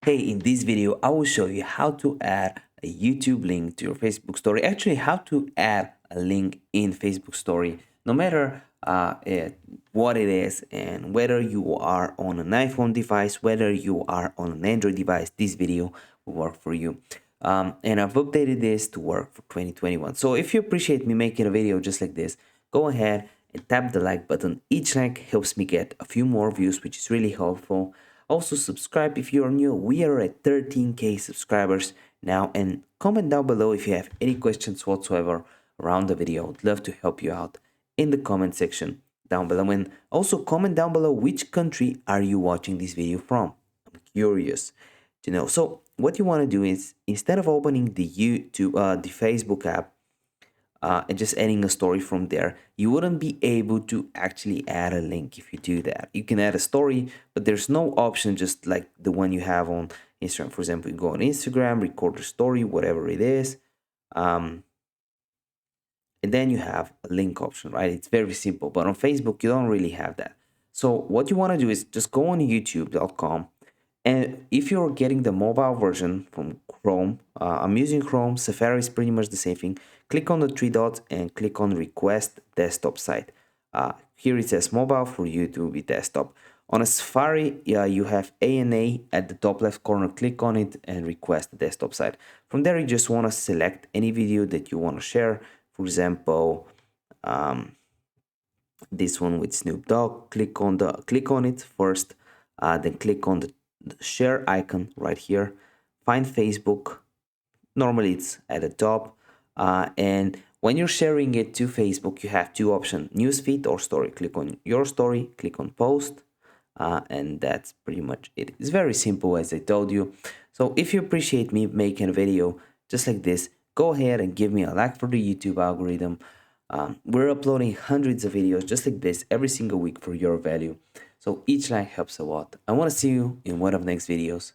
Hey, in this video, I will show you how to add a YouTube link to your Facebook story. Actually, how to add a link in Facebook story, no matter what it is, and whether you are on an iPhone device, whether you are on an Android device, this video will work for you. And I've updated this to work for 2021. So if you appreciate me making a video just like this, go ahead and tap the like button. Each like helps me get a few more views, which is really helpful. Also, subscribe if you are new. We are at 13K subscribers now, and comment down below if you have any questions whatsoever around the video. I'd love to help you out in the comment section down below. And also comment down below which country are you watching this video from. I'm curious to know. So what you want to do is, instead of opening the the Facebook app, and just adding a story from there, you wouldn't be able to actually add a link if you do that. You can add a story, but there's no option just like the one you have on Instagram. For example, you go on Instagram, record a story, whatever it is, and then you have a link option, right? It's very simple, but on Facebook, you don't really have that. So what you want to do is just go on youtube.com, and if you're getting the mobile version from Chrome, I'm using Chrome, Safari is pretty much the same thing. Click on the three dots and click on request desktop site. Here it says mobile, for you to be desktop. On a Safari, you have ANA at the top left corner. Click on it and request the desktop site. From there, you just want to select any video that you want to share. For example, this one with Snoop Dogg. Click on it first, then click on the share icon right here. Find Facebook. Normally it's at the top, and when you're sharing it to Facebook, you have two options: newsfeed or story. Click on your story, click on post, and that's pretty much it. It's very simple, as I told you. So if you appreciate me making a video just like this, go ahead and give me a like for the YouTube algorithm. We're uploading hundreds of videos just like this every single week for your value. So each like helps a lot. I want to see you in one of the next videos.